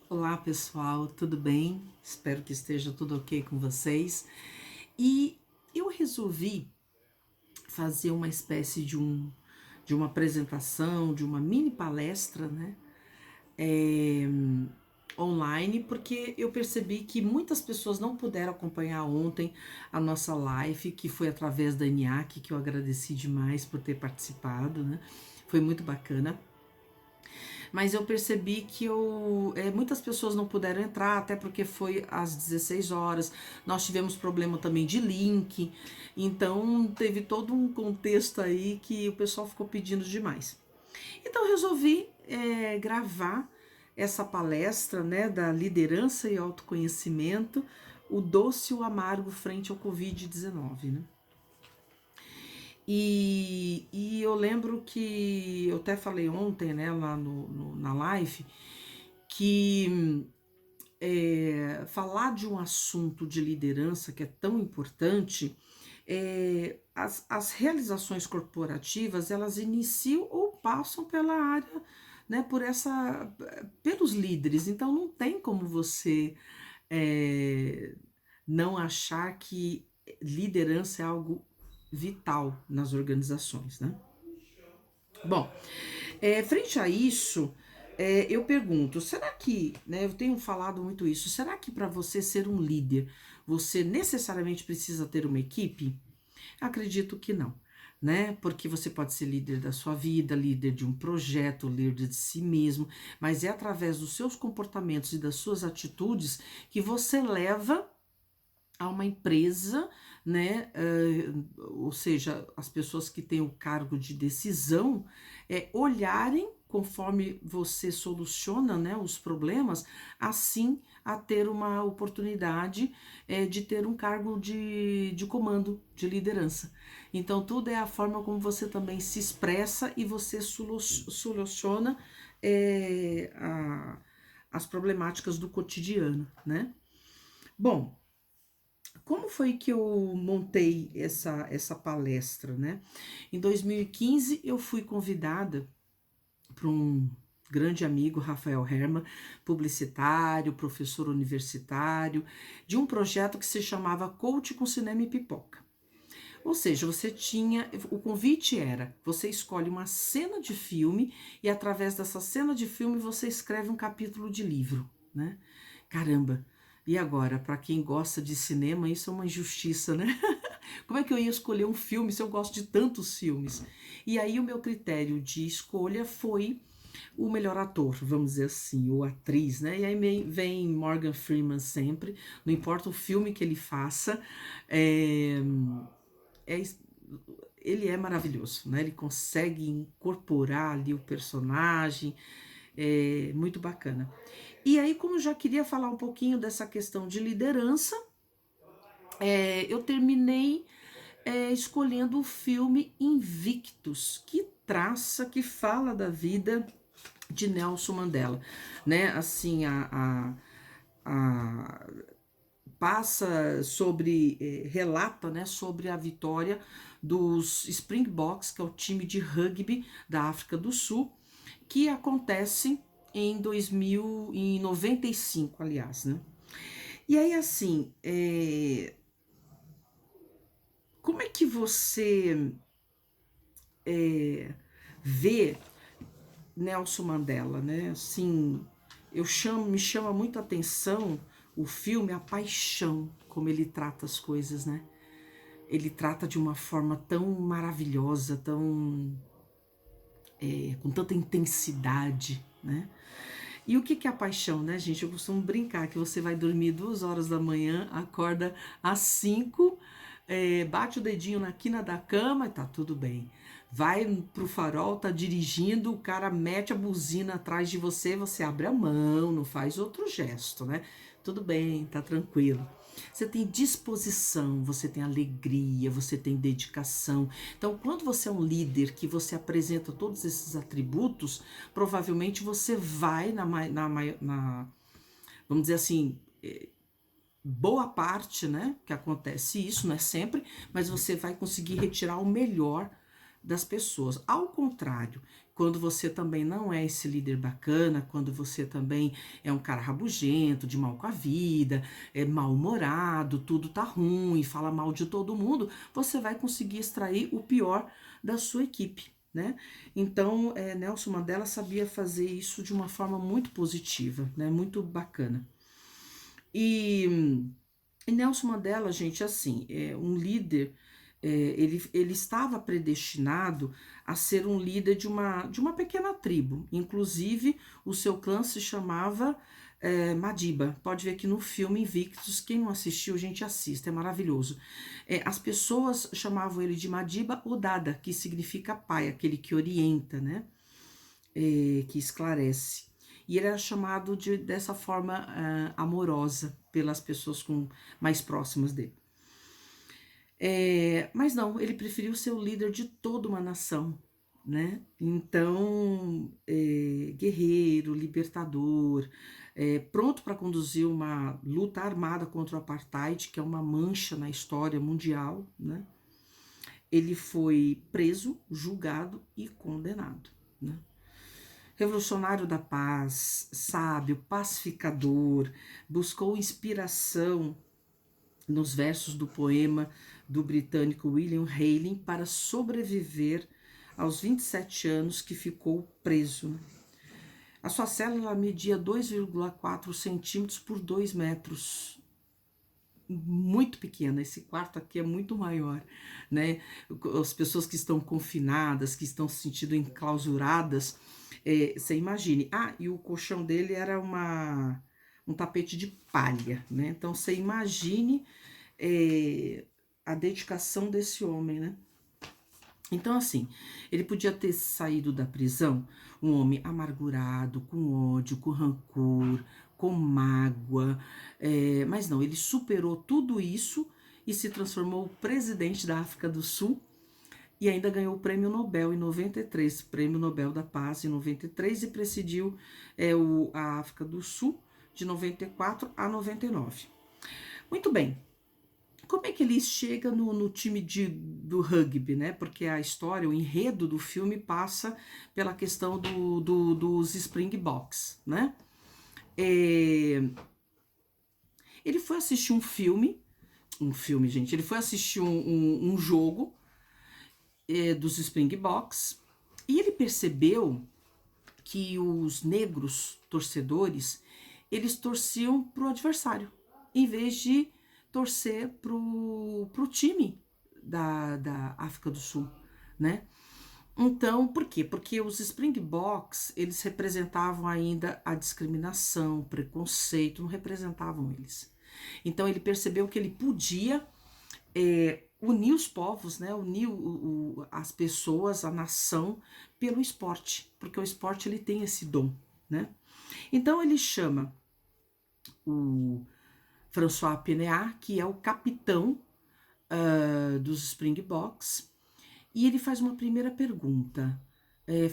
Olá pessoal, tudo bem? Espero que esteja tudo ok com vocês. E eu resolvi fazer uma espécie de uma apresentação, de uma mini palestra, né? É, online, porque eu percebi que muitas pessoas não puderam acompanhar ontem a nossa live, que foi através da ENIAC, que eu agradeci demais por ter participado, né? Foi muito bacana. Mas eu percebi que muitas pessoas não puderam entrar, até porque foi às 16 horas. Nós tivemos problema também de link, então teve todo um contexto aí que o pessoal ficou pedindo demais. Então eu resolvi gravar essa palestra, né, da liderança e autoconhecimento, o doce e o amargo frente ao Covid-19, né? E eu lembro que eu até falei ontem, né, lá na live, que falar de um assunto de liderança que é tão importante, as realizações corporativas elas iniciam ou passam pela área, né, pelos líderes. Então não tem como você é, não achar que liderança é algo vital nas organizações, né? Bom, frente a isso, eu pergunto, será que, né, eu tenho falado muito isso, será que para você ser um líder, você necessariamente precisa ter uma equipe? Acredito que não, né? Porque você pode ser líder da sua vida, líder de um projeto, líder de si mesmo, mas é através dos seus comportamentos e das suas atitudes que você leva a uma empresa, né? Ou seja, as pessoas que têm o cargo de decisão olharem conforme você soluciona, né, os problemas, assim a ter uma oportunidade de ter um cargo de comando, de liderança. Então, tudo é a forma como você também se expressa e você soluciona as problemáticas do cotidiano, né? Bom, como foi que eu montei essa palestra, né? Em 2015 eu fui convidada por um grande amigo, Rafael Herman, publicitário, professor universitário, de um projeto que se chamava Coach com Cinema e Pipoca. Ou seja, o convite era, você escolhe uma cena de filme e através dessa cena de filme você escreve um capítulo de livro, né? Caramba, e agora, para quem gosta de cinema, isso é uma injustiça, né? Como é que eu ia escolher um filme se eu gosto de tantos filmes? E aí o meu critério de escolha foi o melhor ator, vamos dizer assim, ou atriz, né? E aí vem Morgan Freeman sempre, não importa o filme que ele faça, é, é, ele é maravilhoso, né? Ele consegue incorporar ali o personagem, é muito bacana. E aí, como eu já queria falar um pouquinho dessa questão de liderança, eu terminei escolhendo o filme Invictus, que fala da vida de Nelson Mandela, né? Assim, a passa sobre, relata, né, sobre a vitória dos Springboks, que é o time de rugby da África do Sul, que acontece em 2095, aliás, né? E aí, assim, como é que você vê Nelson Mandela, né? Assim, me chama muito a atenção o filme A Paixão, como ele trata as coisas, né? Ele trata de uma forma tão maravilhosa, com tanta intensidade, né? E o que é a paixão, né, gente? Eu costumo brincar que você vai dormir 2 horas da manhã, acorda às 5, bate o dedinho na quina da cama e tá tudo bem. Vai pro farol, tá dirigindo, o cara mete a buzina atrás de você, você abre a mão, não faz outro gesto, né? Tudo bem, tá tranquilo. Você tem disposição, você tem alegria, você tem dedicação. Então, quando você é um líder que você apresenta todos esses atributos, provavelmente você vai vamos dizer assim, boa parte, né, que acontece isso, não é sempre, mas você vai conseguir retirar o melhor das pessoas. Ao contrário, quando você também não é esse líder bacana, quando você também é um cara rabugento, de mal com a vida, é mal-humorado, tudo tá ruim, fala mal de todo mundo, você vai conseguir extrair o pior da sua equipe, né? Então, Nelson Mandela sabia fazer isso de uma forma muito positiva, né? Muito bacana. E Nelson Mandela, gente, assim, é um líder, ele estava predestinado a ser um líder de uma pequena tribo. Inclusive, o seu clã se chamava Madiba. Pode ver aqui no filme Invictus. Quem não assistiu, gente, assista, é maravilhoso. As pessoas chamavam ele de Madiba ou Dada, que significa pai, aquele que orienta, né? Que esclarece. E ele era chamado dessa forma amorosa pelas pessoas mais próximas dele. Mas não, ele preferiu ser o líder de toda uma nação, né? Então, guerreiro, libertador, pronto para conduzir uma luta armada contra o apartheid, que é uma mancha na história mundial, né? Ele foi preso, julgado e condenado, né? Revolucionário da paz, sábio, pacificador, buscou inspiração nos versos do poema do britânico William Haley para sobreviver aos 27 anos que ficou preso. A sua célula media 2,4 centímetros por 2 metros. Muito pequena, esse quarto aqui é muito maior, né? As pessoas que estão confinadas, que estão se sentindo enclausuradas, você imagine. E o colchão dele era um tapete de palha, né? Então você imagine a dedicação desse homem, né? Então, assim, ele podia ter saído da prisão um homem amargurado, com ódio, com rancor, com mágoa, mas não, ele superou tudo isso e se transformou presidente da África do Sul e ainda ganhou o Prêmio Nobel em 93, Prêmio Nobel da Paz em 93 e presidiu a África do Sul de 94 a 99. Muito bem. Como é que ele chega no time do rugby, né? Porque a história, o enredo do filme passa pela questão dos Springboks, né? Ele foi assistir gente, ele foi assistir um jogo dos Springboks e ele percebeu que os negros torcedores, eles torciam pro adversário, em vez de torcer pro time da África do Sul, né? Então, por quê? Porque os Springboks, eles representavam ainda a discriminação, o preconceito, não representavam eles. Então, ele percebeu que ele podia unir os povos, né? Unir as pessoas, a nação, pelo esporte, porque o esporte ele tem esse dom, né? Então, ele chama o François Pienaar, que é o capitão dos Springboks, e ele faz uma primeira pergunta.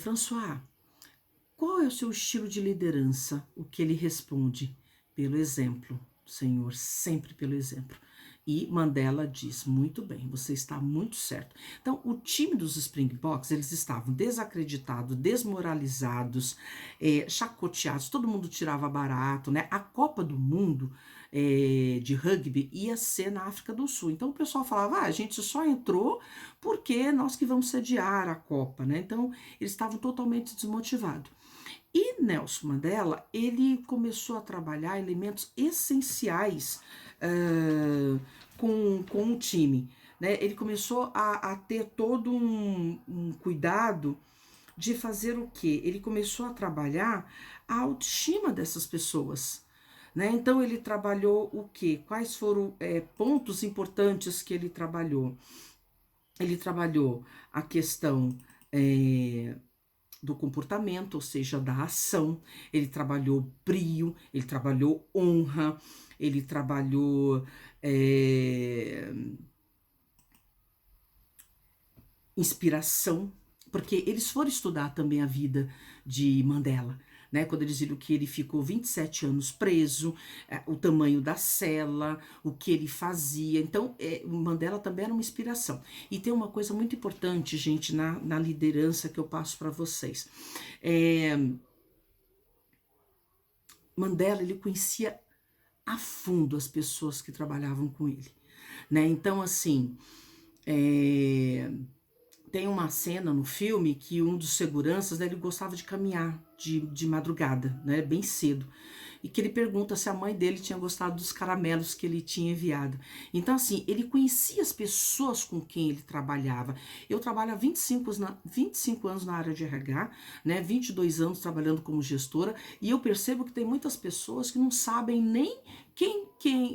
François, qual é o seu estilo de liderança? O que ele responde? Pelo exemplo, Senhor, sempre pelo exemplo. E Mandela diz, muito bem, você está muito certo. Então, o time dos Springboks, eles estavam desacreditados, desmoralizados, chacoteados, todo mundo tirava barato, né? A Copa do Mundo de rugby ia ser na África do Sul. Então, o pessoal falava, a gente só entrou porque nós que vamos sediar a Copa, né? Então, eles estavam totalmente desmotivados. E Nelson Mandela, ele começou a trabalhar elementos essenciais com o time, né? Ele começou a ter todo um cuidado de fazer o quê? Ele começou a trabalhar a autoestima dessas pessoas, né? Então ele trabalhou o quê? Quais foram pontos importantes que ele trabalhou? Ele trabalhou a questão do comportamento, ou seja, da ação, ele trabalhou brio, ele trabalhou honra, ele trabalhou inspiração, porque eles foram estudar também a vida de Mandela, né? Quando eles viram que ele ficou 27 anos preso, o tamanho da cela, o que ele fazia. Então, o Mandela também era uma inspiração. E tem uma coisa muito importante, gente, na liderança que eu passo para vocês. Mandela, ele conhecia a fundo as pessoas que trabalhavam com ele, né? Então, assim, tem uma cena no filme que um dos seguranças, né, ele gostava de caminhar de madrugada, né, bem cedo, e que ele pergunta se a mãe dele tinha gostado dos caramelos que ele tinha enviado. Então, assim, ele conhecia as pessoas com quem ele trabalhava. Eu trabalho há 25 anos na área de RH, né, 22 anos trabalhando como gestora, e eu percebo que tem muitas pessoas que não sabem nem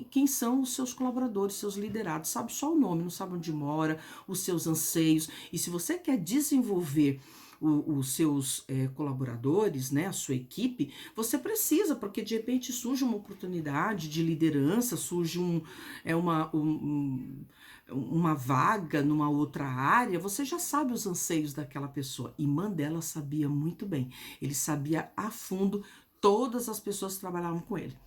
quem são os seus colaboradores, seus liderados, sabe só o nome, não sabe onde mora, os seus anseios. E se você quer desenvolver os seus colaboradores, né, a sua equipe, você precisa, porque de repente surge uma oportunidade de liderança, surge uma vaga numa outra área, você já sabe os anseios daquela pessoa. E Mandela sabia muito bem, ele sabia a fundo todas as pessoas que trabalhavam com ele.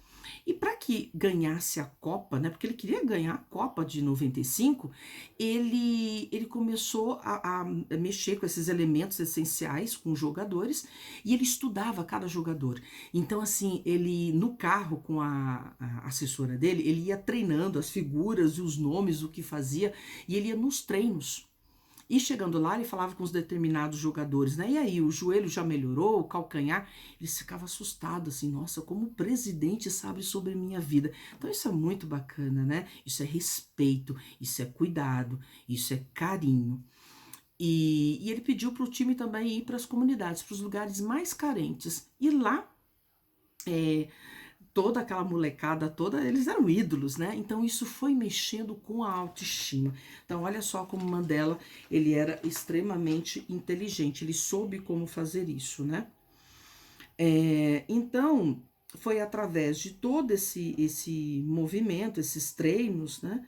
E para que ganhasse a Copa, né, porque ele queria ganhar a Copa de 95, ele começou a mexer com esses elementos essenciais com os jogadores e ele estudava cada jogador. Então, assim, ele no carro com a assessora dele, ele ia treinando as figuras e os nomes, o que fazia, e ele ia nos treinos. E chegando lá, ele falava com os determinados jogadores, né? E aí, o joelho já melhorou, o calcanhar? Eles ficavam assustados, assim, nossa, como o presidente sabe sobre minha vida. Então, isso é muito bacana, né? Isso é respeito, isso é cuidado, isso é carinho. E ele pediu para o time também ir para as comunidades, para os lugares mais carentes. E lá, toda aquela molecada toda, eles eram ídolos, né? Então isso foi mexendo com a autoestima. Então olha só como Mandela, ele era extremamente inteligente, ele soube como fazer isso, né? Então foi através de todo esse movimento, esses treinos, né,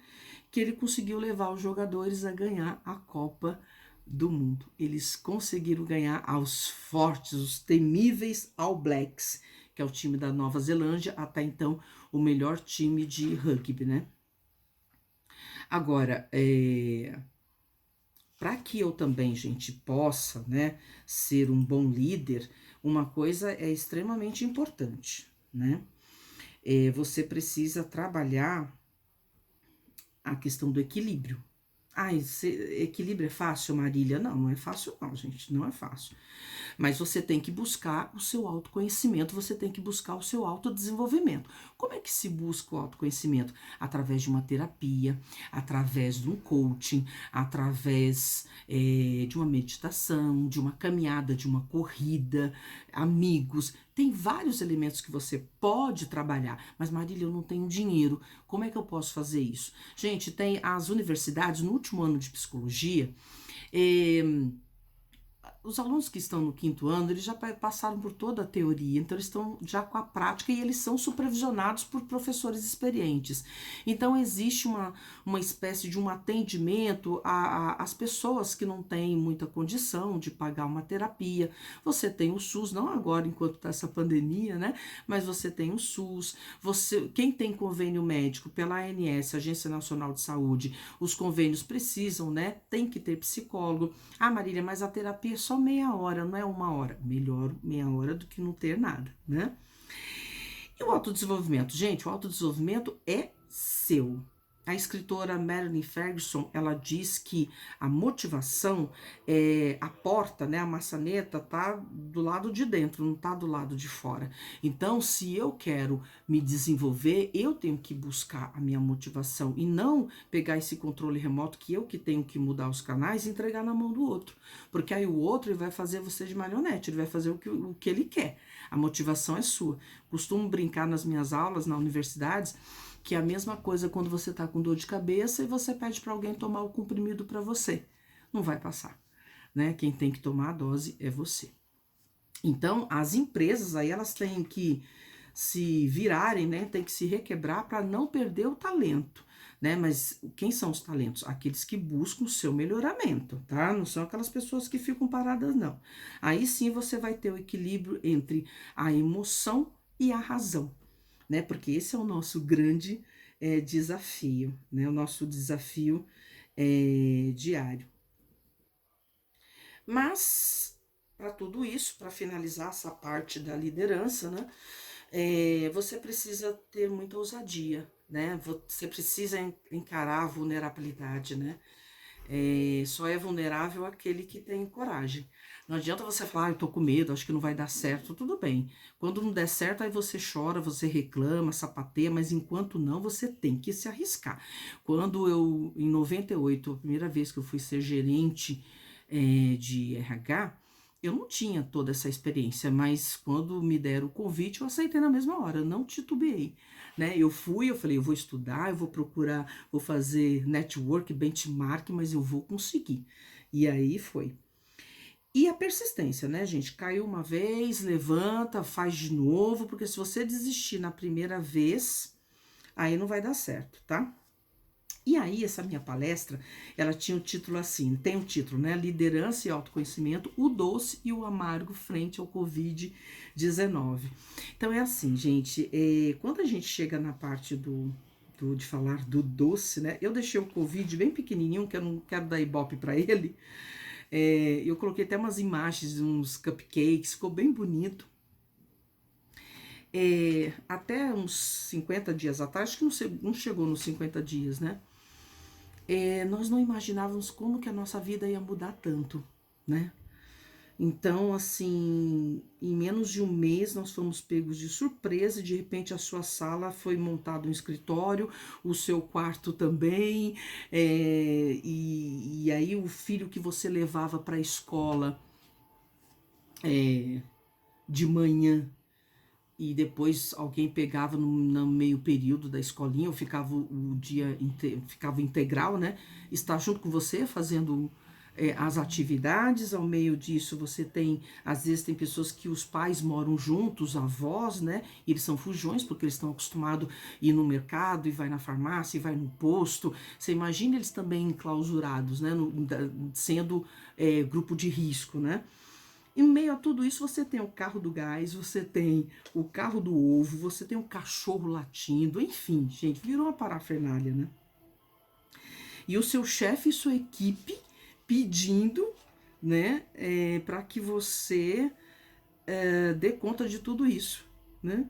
que ele conseguiu levar os jogadores a ganhar a Copa do Mundo. Eles conseguiram ganhar aos fortes, os temíveis All Blacks, que é o time da Nova Zelândia, até então o melhor time de rugby, né? Agora, para que eu também, gente, possa, né, ser um bom líder, uma coisa é extremamente importante, né? Você precisa trabalhar a questão do equilíbrio. Equilíbrio é fácil, Marília? Não, não é fácil não, gente, não é fácil. Mas você tem que buscar o seu autoconhecimento, você tem que buscar o seu autodesenvolvimento. Como é que se busca o autoconhecimento? Através de uma terapia, através de um coaching, através de uma meditação, de uma caminhada, de uma corrida, amigos. Tem vários elementos que você pode trabalhar, mas Marília, eu não tenho dinheiro. Como é que eu posso fazer isso? Gente, tem as universidades, no último ano de psicologia, os alunos que estão no 5º ano, eles já passaram por toda a teoria, então eles estão já com a prática e eles são supervisionados por professores experientes. Então existe uma espécie de um atendimento às pessoas que não têm muita condição de pagar uma terapia. Você tem o SUS, não agora enquanto está essa pandemia, né? Mas você tem o SUS, quem tem convênio médico pela ANS, Agência Nacional de Saúde, os convênios precisam, né? Tem que ter psicólogo. Ah, Marília, mas a terapia é só meia hora, não é 1 hora. Melhor meia hora do que não ter nada, né? E o autodesenvolvimento? Gente, o autodesenvolvimento é seu. A escritora Marilyn Ferguson, ela diz que a motivação, a porta, né, a maçaneta tá do lado de dentro, não tá do lado de fora. Então, se eu quero me desenvolver, eu tenho que buscar a minha motivação e não pegar esse controle remoto que tenho que mudar os canais e entregar na mão do outro. Porque aí o outro ele vai fazer você de marionete, ele vai fazer o que ele quer. A motivação é sua. Costumo brincar nas minhas aulas, na universidade, que é a mesma coisa quando você está com dor de cabeça e você pede para alguém tomar o comprimido para você. Não vai passar, né? Quem tem que tomar a dose é você. Então, as empresas aí, elas têm que se virarem, né? Tem que se requebrar para não perder o talento, né? Mas quem são os talentos? Aqueles que buscam o seu melhoramento, tá? Não são aquelas pessoas que ficam paradas, não. Aí sim você vai ter o equilíbrio entre a emoção e a razão, né? Porque esse é o nosso grande desafio, né? O nosso desafio diário. Mas, para tudo isso, para finalizar essa parte da liderança, né? Você precisa ter muita ousadia, né? Você precisa encarar a vulnerabilidade, né? Só é vulnerável aquele que tem coragem. Não adianta você falar, eu tô com medo, acho que não vai dar certo. Tudo bem. Quando não der certo, aí você chora, você reclama, sapateia, mas enquanto não, você tem que se arriscar. Quando eu, em 98, a primeira vez que eu fui ser gerente de RH, eu não tinha toda essa experiência, mas quando me deram o convite, eu aceitei na mesma hora, não titubeei, né? Eu falei, eu vou estudar, eu vou procurar, vou fazer network, benchmark, mas eu vou conseguir. E aí foi. E a persistência, né, gente? Caiu uma vez, levanta, faz de novo, porque se você desistir na primeira vez, aí não vai dar certo, tá? E aí, essa minha palestra, ela tinha o título assim, tem o título, né? Liderança e autoconhecimento, o doce e o amargo frente ao Covid-19. Então, é assim, gente, quando a gente chega na parte de falar do doce, né? Eu deixei o Covid bem pequenininho, que eu não quero dar ibope para ele. Eu coloquei até umas imagens de uns cupcakes, ficou bem bonito. Até uns 50 dias atrás, acho que não chegou nos 50 dias, né? Nós não imaginávamos como que a nossa vida ia mudar tanto, né? Então, assim, em menos de um mês nós fomos pegos de surpresa e de repente a sua sala foi montado um escritório, o seu quarto também, e aí o filho que você levava para a escola de manhã e depois alguém pegava no meio período da escolinha, ou ficava o dia ficava integral, né? Está junto com você fazendo as atividades. Ao meio disso você tem, às vezes tem pessoas que os pais moram juntos, avós, né? E eles são fujões porque eles estão acostumados a ir no mercado e vai na farmácia e vai no posto. Você imagina eles também enclausurados, né? Sendo grupo de risco, né? Em meio a tudo isso, você tem o carro do gás, você tem o carro do ovo, você tem o cachorro latindo, enfim, gente, virou uma parafernália, né? E o seu chefe e sua equipe pedindo, né, para que você dê conta de tudo isso, né?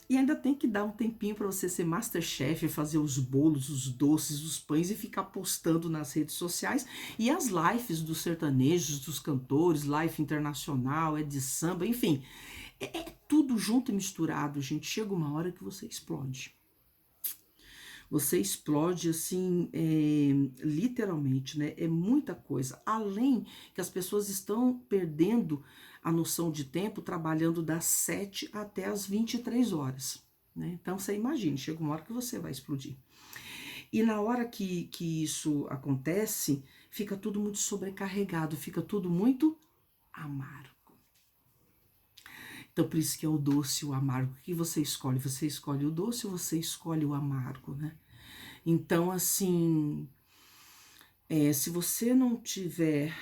E ainda tem que dar um tempinho para você ser Masterchef, fazer os bolos, os doces, os pães e ficar postando nas redes sociais. E as lives dos sertanejos, dos cantores, live internacional, de samba, enfim. É tudo junto e misturado, gente. Chega uma hora que você explode. Você explode assim, literalmente, né? É muita coisa. Além que as pessoas estão perdendo a noção de tempo trabalhando das 7 até as 23 horas. Né? Então você imagine, chega uma hora que você vai explodir. E na hora que isso acontece, fica tudo muito sobrecarregado, fica tudo muito amargo. Então, por isso que é o doce e o amargo. O que você escolhe? Você escolhe o doce ou você escolhe o amargo, né? Então, assim, se você não tiver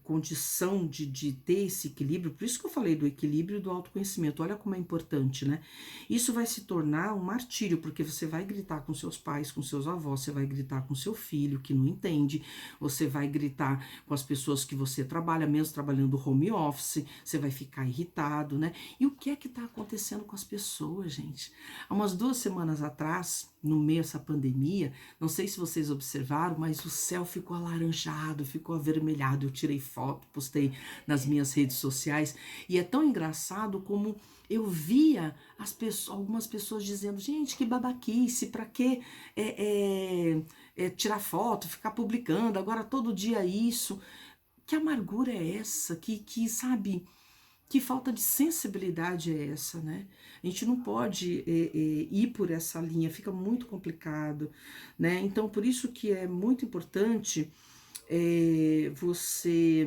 condição de ter esse equilíbrio, por isso que eu falei do equilíbrio e do autoconhecimento, olha como é importante, né? Isso vai se tornar um martírio, porque você vai gritar com seus pais, com seus avós, você vai gritar com seu filho que não entende, você vai gritar com as pessoas que você trabalha, mesmo trabalhando home office, você vai ficar irritado, né? E o que é que tá acontecendo com as pessoas, gente? Há umas 2 semanas atrás, no meio dessa pandemia, não sei se vocês observaram, mas o céu ficou alaranjado, ficou avermelhado. Eu tirei foto, postei nas minhas redes sociais e é tão engraçado como eu via algumas pessoas dizendo: gente, que babaquice, pra que tirar foto, ficar publicando, agora todo dia isso. Que amargura é essa? Que sabe, que falta de sensibilidade é essa, né? A gente não pode ir por essa linha, fica muito complicado, né? Então, por isso que é muito importante você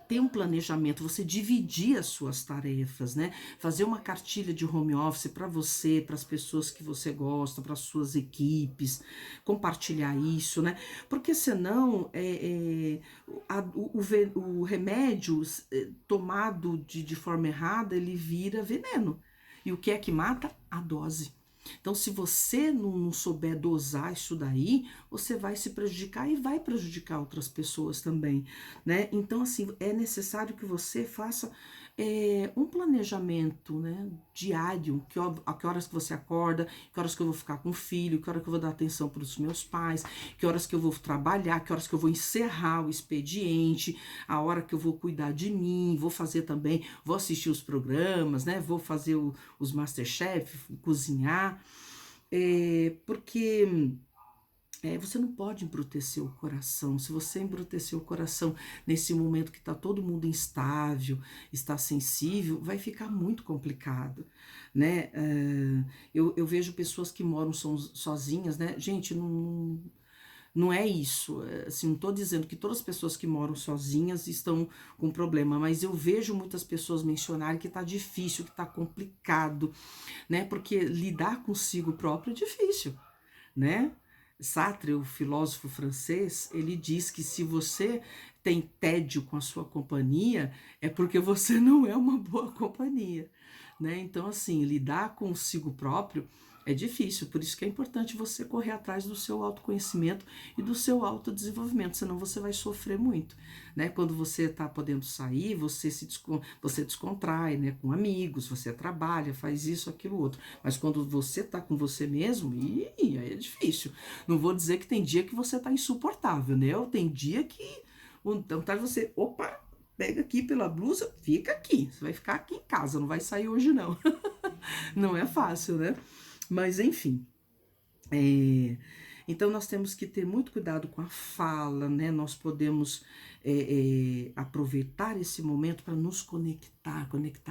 ter um planejamento, você dividir as suas tarefas, né? Fazer uma cartilha de home office para você, para as pessoas que você gosta, para as suas equipes, compartilhar isso, né? Porque senão o remédio tomado de forma errada, ele vira veneno. E o que é que mata? A dose. Então, se você não souber dosar isso daí, você vai se prejudicar e vai prejudicar outras pessoas também, né? Então, assim, é necessário que você faça um planejamento, né, diário, a que horas que você acorda, que horas que eu vou ficar com o filho, que horas que eu vou dar atenção para os meus pais, que horas que eu vou trabalhar, que horas que eu vou encerrar o expediente, a hora que eu vou cuidar de mim, vou fazer também, vou assistir os programas, né, vou fazer os Masterchef, cozinhar, porque você não pode embrutecer o coração. Se você embrutecer o coração nesse momento que está todo mundo instável, está sensível, vai ficar muito complicado, né? Eu vejo pessoas que moram sozinhas, né? Gente, não é isso. Assim, não estou dizendo que todas as pessoas que moram sozinhas estão com problema, mas eu vejo muitas pessoas mencionarem que está difícil, que está complicado, né? Porque lidar consigo próprio é difícil, né? Sartre, o filósofo francês, ele diz que se você tem tédio com a sua companhia, é porque você não é uma boa companhia, né? Então, assim, lidar consigo próprio é difícil, por isso que é importante você correr atrás do seu autoconhecimento e do seu autodesenvolvimento, senão você vai sofrer muito, né? Quando você está podendo sair, você descontrai, né? Com amigos, você trabalha, faz isso, aquilo, outro. Mas quando você está com você mesmo, aí é difícil. Não vou dizer que tem dia que você está insuportável, né? Ou tem dia que então tá você, opa, pega aqui pela blusa, fica aqui. Você vai ficar aqui em casa, não vai sair hoje não. Não é fácil, né? Mas enfim, então nós temos que ter muito cuidado com a fala, né? Nós podemos aproveitar esse momento para nos conectar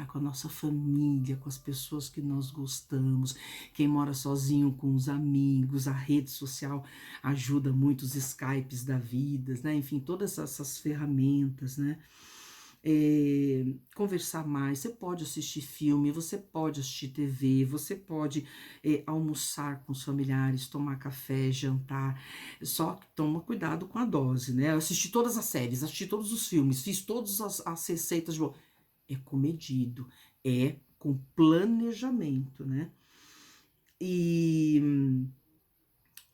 com a nossa família, com as pessoas que nós gostamos, quem mora sozinho com os amigos, a rede social ajuda muito, os Skypes da vida, né? Enfim, todas essas ferramentas, né? Conversar mais, você pode assistir filme, você pode assistir TV, você pode almoçar com os familiares, tomar café, jantar, só que toma cuidado com a dose, né? Eu assisti todas as séries, assisti todos os filmes, fiz todas as receitas de bolo. É comedido, é com planejamento, né? E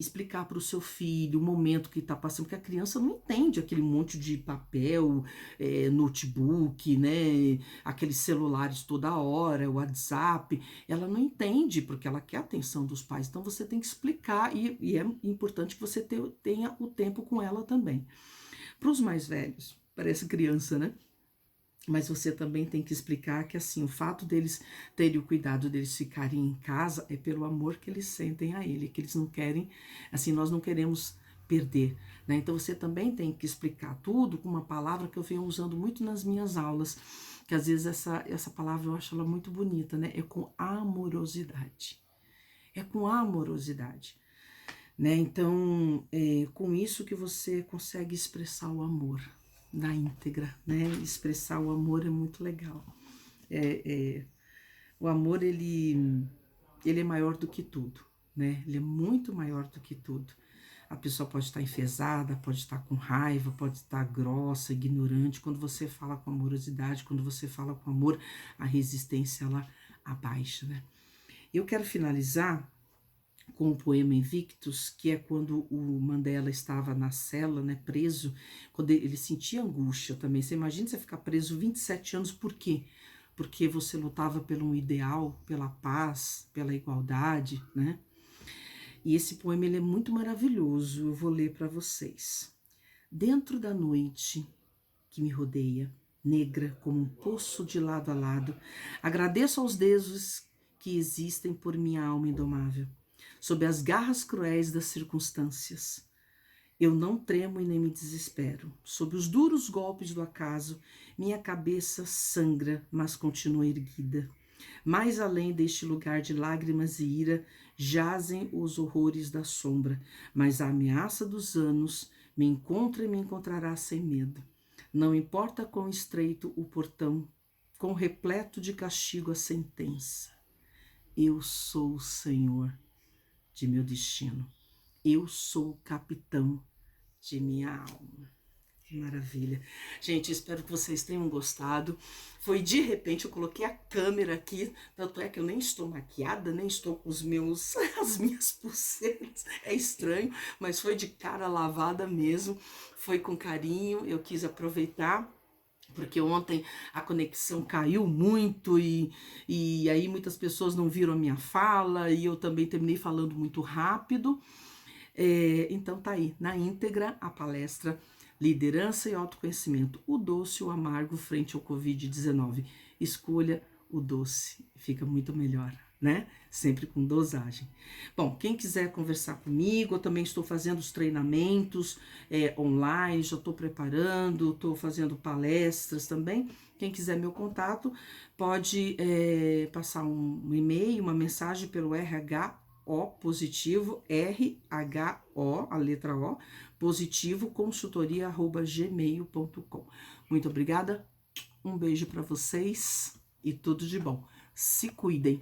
explicar para o seu filho o momento que está passando, porque a criança não entende aquele monte de papel, notebook, né, aqueles celulares toda hora, WhatsApp, ela não entende, porque ela quer a atenção dos pais, então você tem que explicar, e é importante que você tenha o tempo com ela também. Para os mais velhos, parece criança, né? Mas você também tem que explicar que, assim, o fato deles terem o cuidado deles ficarem em casa é pelo amor que eles sentem a ele, que eles não querem, assim, nós não queremos perder, né? Então você também tem que explicar tudo com uma palavra que eu venho usando muito nas minhas aulas, que às vezes essa palavra eu acho ela muito bonita, né? É com amorosidade. É com amorosidade, né? Então, com isso que você consegue expressar o amor na íntegra, né? Expressar o amor é muito legal. O amor, ele é maior do que tudo, né? Ele é muito maior do que tudo. A pessoa pode estar enfesada, pode estar com raiva, pode estar grossa, ignorante. Quando você fala com amorosidade, quando você fala com amor, a resistência, ela abaixa, né? Eu quero finalizar com o poema Invictus, que é quando o Mandela estava na cela, né, preso, quando ele sentia angústia também. Você imagina você ficar preso 27 anos, por quê? Porque você lutava por um ideal, pela paz, pela igualdade, né? E esse poema ele é muito maravilhoso, eu vou ler para vocês. Dentro da noite que me rodeia, negra como um poço de lado a lado, agradeço aos deuses que existem por minha alma indomável. Sob as garras cruéis das circunstâncias, eu não tremo e nem me desespero. Sob os duros golpes do acaso, minha cabeça sangra, mas continua erguida. Mais além deste lugar de lágrimas e ira, jazem os horrores da sombra, mas a ameaça dos anos me encontra e me encontrará sem medo. Não importa quão estreito o portão, quão repleto de castigo a sentença. Eu sou o Senhor de meu destino. Eu sou o capitão de minha alma. Que maravilha. Gente, espero que vocês tenham gostado. Foi de repente, eu coloquei a câmera aqui, tanto é que eu nem estou maquiada, nem estou com as minhas pulseiras. É estranho, mas foi de cara lavada mesmo. Foi com carinho, eu quis aproveitar. Porque ontem a conexão caiu muito e aí muitas pessoas não viram a minha fala e eu também terminei falando muito rápido. Então tá aí, na íntegra, a palestra Liderança e Autoconhecimento, o doce e o amargo frente ao Covid-19. Escolha o doce, fica muito melhor, né? Sempre com dosagem. Bom, quem quiser conversar comigo, eu também estou fazendo os treinamentos online, já estou preparando, estou fazendo palestras também. Quem quiser meu contato, pode passar um e-mail, uma mensagem pelo RH O positivo, RHO, a letra O, positivo, consultoria@gmail.com. Muito obrigada, um beijo para vocês e tudo de bom. Se cuidem.